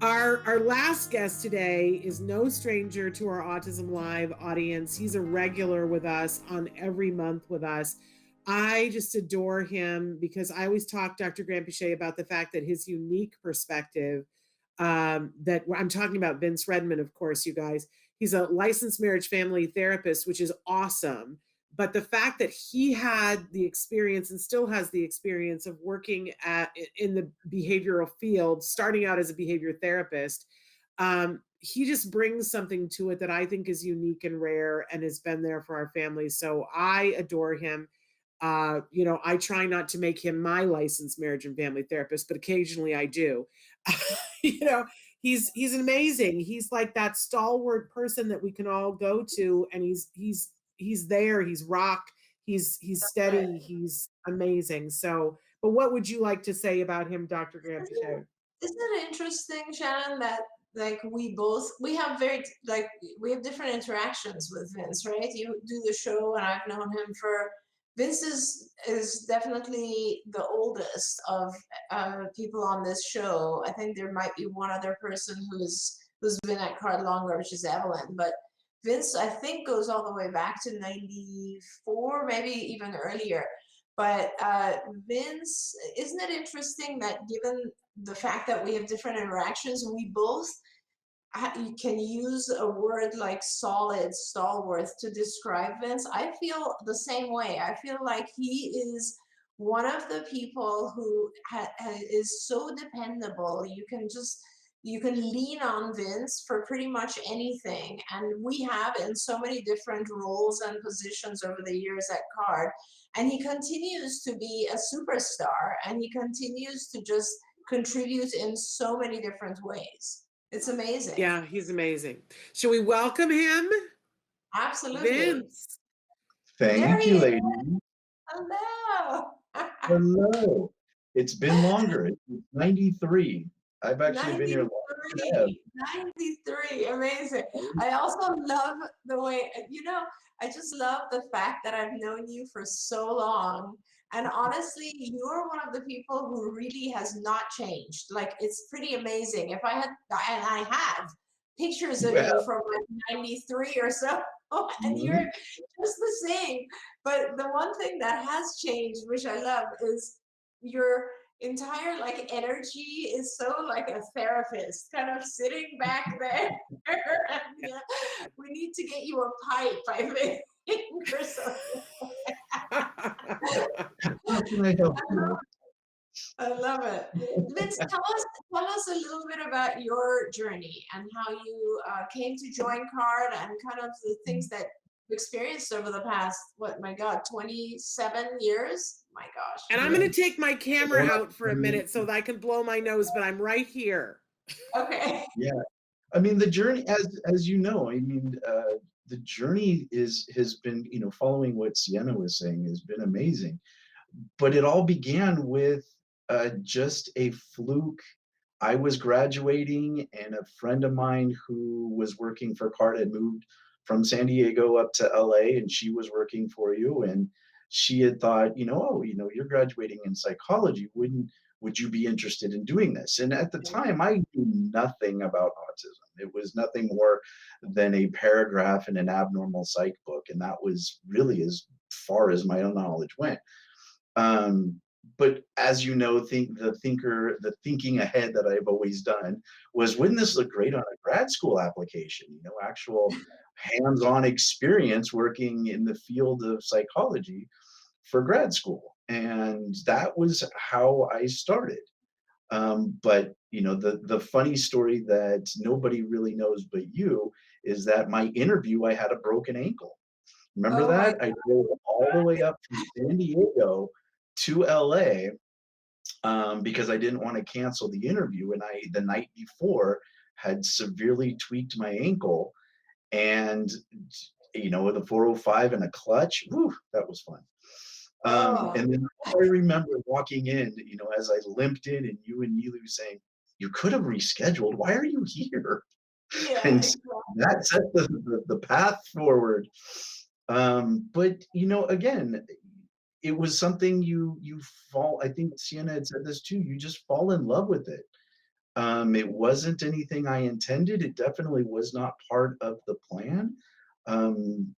Our last guest today is no stranger to our Autism Live audience. He's a regular with us on every month with us. I just adore him because I always talk Dr. Granpeesheh about the fact that his unique perspective, that I'm talking about Vince Redmond, of course, you guys. He's a licensed marriage family therapist, which is awesome. But the fact that he had the experience and still has the experience of working in the behavioral field, starting out as a behavior therapist, he just brings something to it that I think is unique and rare and has been there for our family. So I adore him. I try not to make him my licensed marriage and family therapist, but occasionally I do. you know, he's amazing. He's like that stalwart person that we can all go to, and he's there. He's rock. He's Right. steady. He's amazing. So, but what would you like to say about him, Dr. Isn't Granpeesheh? isn't it interesting, Shannon, that like we have very like we have different interactions with Vince, right? You do the show, and I've known him for Vince is definitely the oldest of people on this show. I think there might be one other person who's been at Card longer, which is Evelyn, but Vince, I think, goes all the way back to '94, maybe even earlier. But Vince, isn't it interesting that given the fact that we have different interactions, we both you can use a word like solid, stalwart to describe Vince? I feel the same way. I feel like he is one of the people who is so dependable. You can lean on Vince for pretty much anything, and we have in so many different roles and positions over the years at Card, and he continues to be a superstar, and he continues to just contribute in so many different ways. It's amazing. Yeah, he's amazing. Should we welcome him, Absolutely. Vince? There Thank he you, is. lady. Hello. Hello. It's been longer. It's 93. I've actually been here longer than Ev. 93. 93. Amazing. I also love the way, I just love the fact that I've known you for so long. And honestly, you're one of the people who really has not changed. Like, it's pretty amazing. If I had, and I have pictures You of have. you from like 93 or so, and you're Mhm. just the same. But the one thing that has changed, which I love, is your entire like energy is so like a therapist kind of sitting back there. And, yeah, we need to get you a pipe, I think, or something. How can I help you? I love it. Vince, tell us a little bit about your journey and how you came to join Card and kind of the things that you experienced over the past, what, my God, 27 years? My gosh. And I'm Yeah. going to take my camera Going out for a on minute so that I can blow my nose, but I'm right here. Okay. Yeah. I mean, the journey, as you know, I mean, the journey has been, following what Sienna was saying, has been amazing. But it all began with just a fluke. I was graduating, and a friend of mine who was working for CART had moved from San Diego up to LA, and she was working for you. And she had thought, oh, you're graduating in psychology. Would you be interested in doing this? And at the time, I knew nothing about autism. It was nothing more than a paragraph in an abnormal psych book, and that was really as far as my own knowledge went. Um, but as you know, the thinking ahead that I've always done was, wouldn't this look great on a grad school application? Actual hands-on experience working in the field of psychology for grad school. And that was how I started. But the funny story that nobody really knows but you is that my interview, I had a broken ankle. Remember Oh my that? I drove all the way up from San Diego to LA, because I didn't want to cancel the interview. And I, the night before, had severely tweaked my ankle. And, with a 405 and a clutch, whew, that was fun. God. And then I remember walking in, as I limped in, and you and Nilu saying, "You could have rescheduled. Why are you here?" Yeah, And exactly. that set the path forward. But again, it was something you fall. I think Sienna had said this too. You just fall in love with it. It wasn't anything I intended. It definitely was not part of the plan. Um,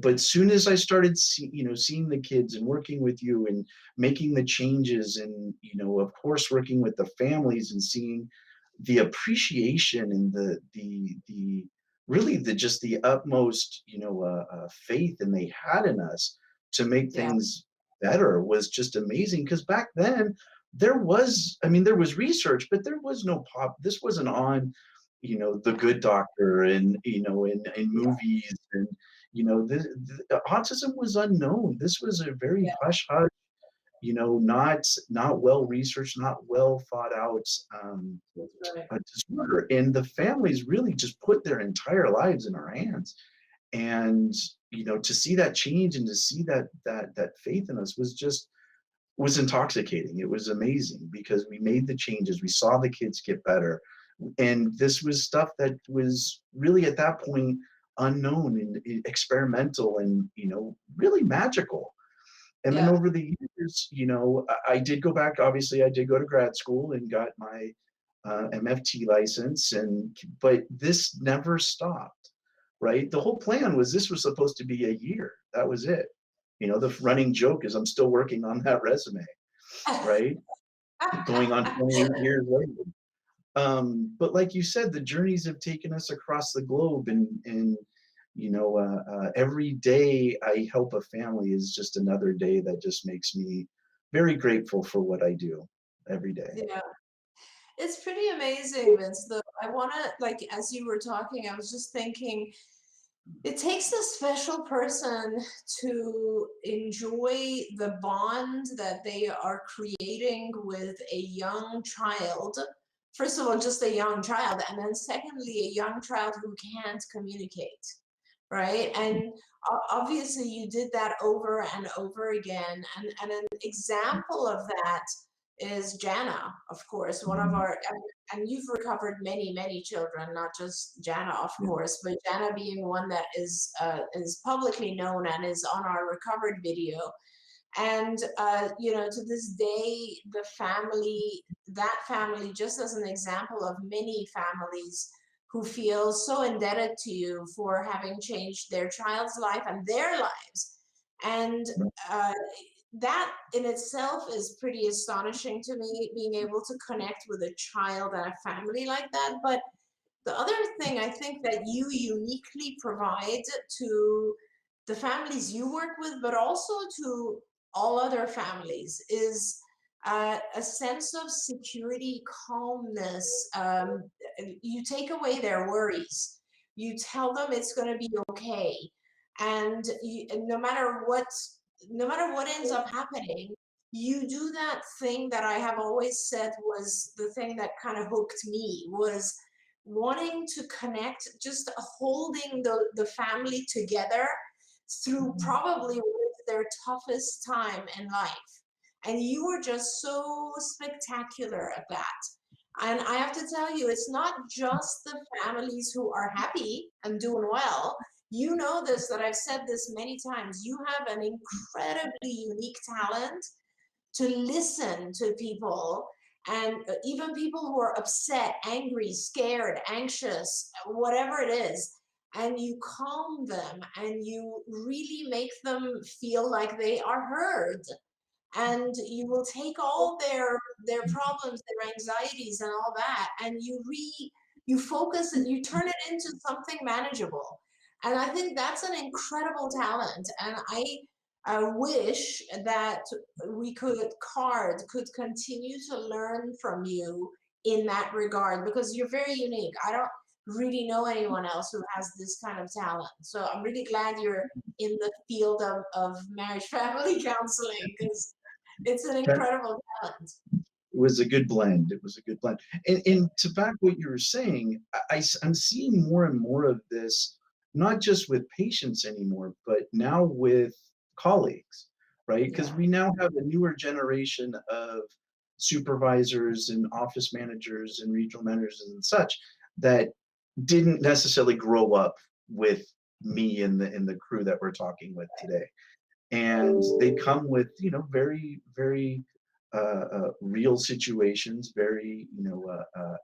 but soon as I started seeing the kids and working with you and making the changes and, of course, working with the families and seeing the appreciation and the really just the utmost, faith and they had in us to make Yeah. things better was just amazing. Because back then, there was research, but there was no this wasn't on, The Good Doctor and, in Yeah. movies and, the autism was unknown. This was a very Yeah. hush hush, not well researched, not well thought out, That's right. disorder. And the families really just put their entire lives in our hands. And, to see that change and to see that faith in us was intoxicating. It was amazing because we made the changes. We saw the kids get better. And this was stuff that was really at that point unknown and experimental and, really magical. And then Yeah. over the years, I did go back. Obviously, I did go to grad school and got my MFT license, but this never stopped, right? The whole plan was this was supposed to be a year. That was it. The running joke is I'm still working on that resume, right? Going on 28 years later. But like you said, the journeys have taken us across the globe, and every day I help a family is just another day that just makes me very grateful for what I do every day. Yeah. It's pretty amazing, Vince. Though I want to, like, as you were talking, I was just thinking it takes a special person to enjoy the bond that they are creating with a young child. First of all, just a young child, and then secondly, a young child who can't communicate, right? And obviously, you did that over and over again. And an example of that is Jana, of course, one of Mhm. our, and you've recovered many, many children, not just Jana, of Yeah. course, but Jana being one that is publicly known and is on our recovered video. And to this day, that family, just as an example of many families who feel so indebted to you for having changed their child's life and their lives. And uh, that in itself is pretty astonishing to me, being able to connect with a child and a family like that. But the other thing I think that you uniquely provide to the families you work with, but also to all other families, is a sense of security, calmness. You take away their worries. You tell them it's going to be okay, and no matter what ends up happening, you do that thing that I have always said was the thing that kind of hooked me, was wanting to connect, just holding the family together through Mhm. probably what is their toughest time in life. And you were just so spectacular at that. And I have to tell you, it's not just the families who are happy and doing well. You know this, that I've said this many times. You have an incredibly unique talent to listen to people, and even people who are upset, angry, scared, anxious, whatever it is, and you calm them and you really make them feel like they are heard, and you will take all their problems, their anxieties and all that, and you focus and you turn it into something manageable. And I think that's an incredible talent, and I wish that card could continue to learn from you in that regard, because you're very unique. I don't really know anyone else who has this kind of talent, so I'm really glad you're in the field of marriage family counseling, because it's an That incredible talent. was a good blend. It was a good blend. And to back what you were saying, I'm seeing more and more of this, not just with patients anymore, but now with colleagues, right? Because Yeah. we now have a newer generation of supervisors and office managers and regional managers and such that didn't necessarily grow up with me and the crew that we're talking with today. And they come with, very, very real situations, very,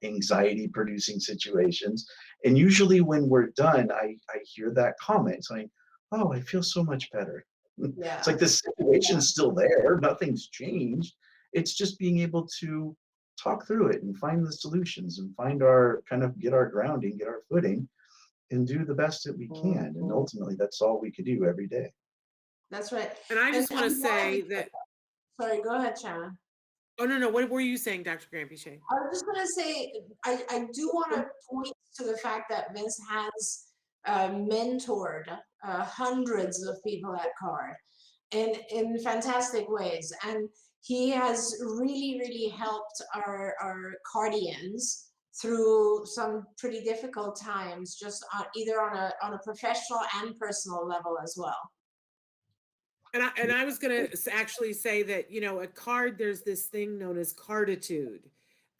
anxiety producing situations. And usually when we're done, I hear that comment saying, oh, I feel so much better. It's Yeah. like the situation's still there, nothing's changed. It's just being able to talk through it and find the solutions and find our kind of get our grounding, get our footing, and do the best that we can. And ultimately, that's all we could do every day. That's right. And I And just want to I'm glad say you said that, that. Sorry, go ahead, Shannon. oh, no, no, what were you saying, Dr. Granpeesheh? I was just gonna say, I do want to point to the fact that Vince has mentored hundreds of people at CARD in fantastic ways, and he has really, really helped our Cardians through some pretty difficult times, just either on a professional and personal level as well. And I was going to actually say that, at CARD, there's this thing known as carditude.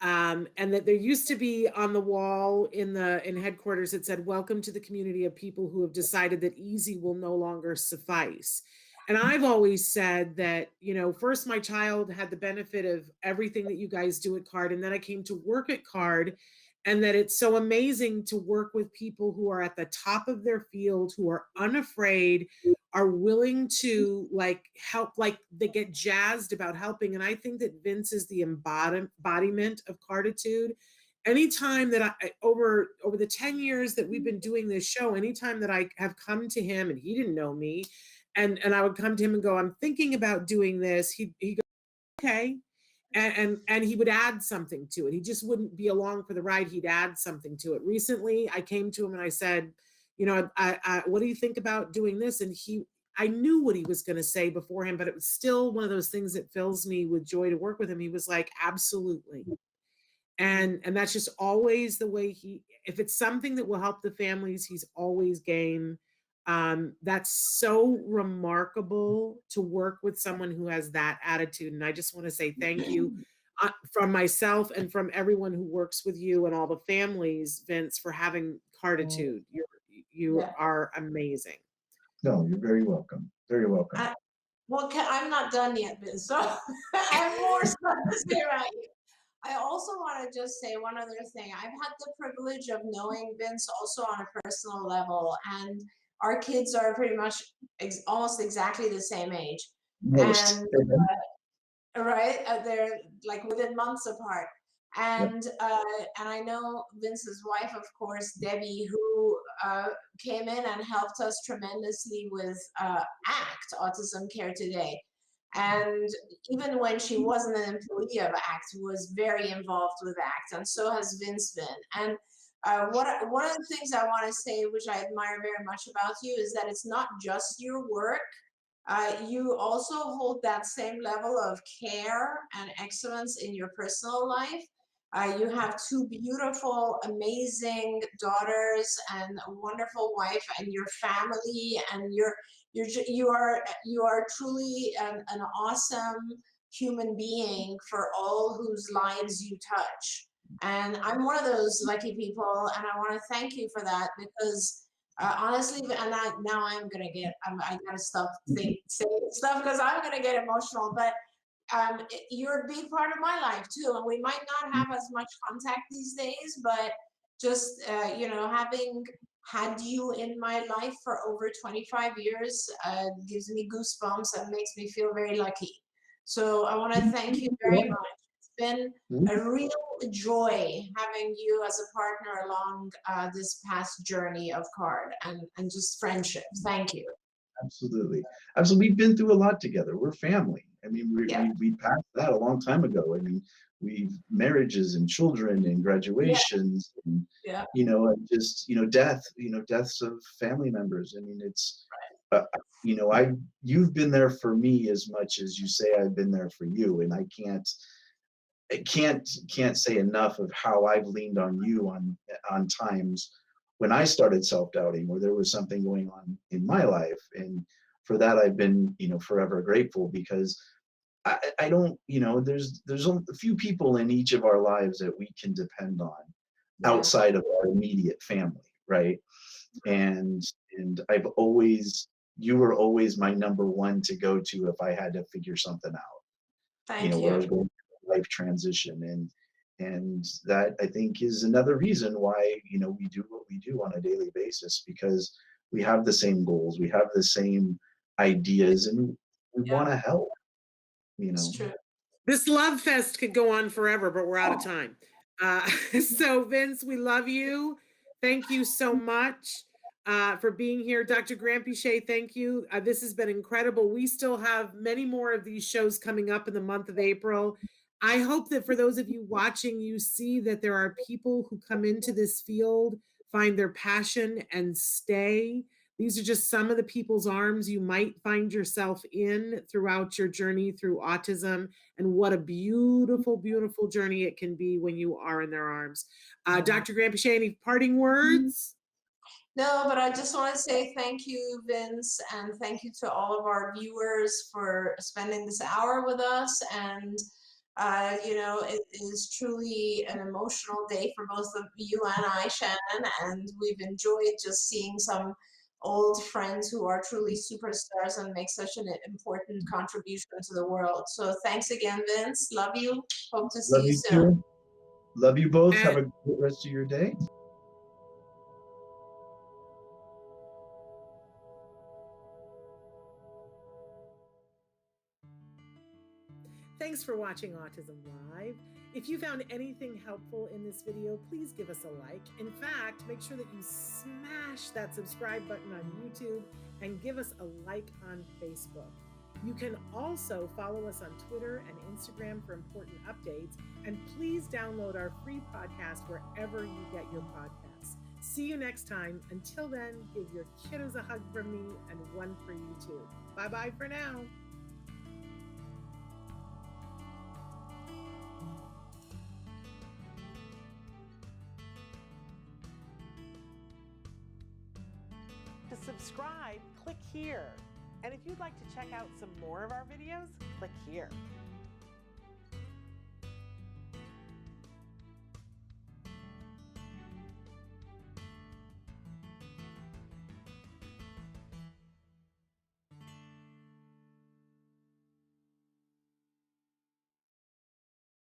And that there used to be on the wall in headquarters, it said, welcome to the community of people who have decided that easy will no longer suffice. And I've always said that, first my child had the benefit of everything that you guys do at CARD. And then I came to work at CARD, and that it's so amazing to work with people who are at the top of their field, who are unafraid, are willing to help, like they get jazzed about helping. And I think that Vince is the embodiment of carditude. Anytime that I over the 10 years that we've been doing this show, anytime that I have come to him, and he didn't know me, and I would come to him and go, I'm thinking about doing this, he goes, okay. And he would add something to it. He just wouldn't be along for the ride. He'd add something to it. Recently, I came to him and I said, what do you think about doing this? And I knew what he was going to say beforehand, but it was still one of those things that fills me with joy to work with him. He was like, absolutely. And that's just always the way if it's something that will help the families, he's always game. That's so remarkable to work with someone who has that attitude. And I just want to say thank you from myself and from everyone who works with you and all the families, Vince, for having carditude. You are amazing. No, you're very welcome. Very welcome. Well, I'm not done yet, Vince, so I have more stuff to say about you. I also want to just say one other thing. I've had the privilege of knowing Vince also on a personal level, and our kids are pretty much almost exactly the same age. Most. And right, they're like within months apart. And I know Vince's wife, of course, Debbie, who came in and helped us tremendously with ACT, Autism Care Today. And even when she wasn't an employee of ACT, was very involved with ACT, and so has Vince been. And one of the things I want to say, which I admire very much about you, is that it's not just your work. You also hold that same level of care and excellence in your personal life. You have two beautiful, amazing daughters and a wonderful wife, and your family, and you are truly an awesome human being for all whose lives you touch. And I'm one of those lucky people, and I want to thank you for that, because honestly, and now I'm gonna I gotta stop saying stuff because I'm gonna get emotional. But you're a big part of my life too, and we might not have as much contact these days, but just having had you in my life for over 25 years gives me goosebumps and makes me feel very lucky. So I want to thank you very much. It's been a real joy having you as a partner along this past journey of CARD and just friendship. Thank you. Absolutely. Absolutely. We've been through a lot together. We're family. I mean, we passed that a long time ago. I mean, we've marriages and children and graduations and, and just, deaths of family members. I mean, it's, you've been there for me as much as you say I've been there for you. And I can't say enough of how I've leaned on you on times when I started self-doubting or there was something going on in my life. And for that, I've been, forever grateful, because I don't, there's a few people in each of our lives that we can depend on outside of our immediate family, right? And you were always my number one to go to if I had to figure something out. Thank we're you. going through a life transition, and that I think is another reason why we do what we do on a daily basis, because we have the same goals, we have the same ideas, and we Yeah, want to help. You it's know, true. This love fest could go on forever, but we're out of time. So Vince, we love you. Thank you so much for being here. Dr. Granpeesheh, thank you. This has been incredible. We still have many more of these shows coming up in the month of April. I hope that for those of you watching, you see that there are people who come into this field, find their passion, and stay. These are just some of the people's arms you might find yourself in throughout your journey through autism, and what a beautiful, beautiful journey it can be when you are in their arms. Dr. Granpeesheh, any parting words? No, but I just want to say thank you, Vince, and thank you to all of our viewers for spending this hour with us. And it is truly an emotional day for both of you and I, Shannon, and we've enjoyed just seeing some old friends who are truly superstars and make such an important contribution to the world. So thanks again, Vince. Love you. Hope to see love you you soon. too. Love you both. Have And a great rest of your day. thanks for watching Autism Live. If you found anything helpful in this video, please give us a like. In fact, make sure that you smash that subscribe button on YouTube and give us a like on Facebook. You can also follow us on Twitter and Instagram for important updates. And please download our free podcast wherever you get your podcasts. See you next time. Until then, give your kiddos a hug from me and one for you too. Bye-bye for now. To subscribe, click here. And if you'd like to check out some more of our videos, click here.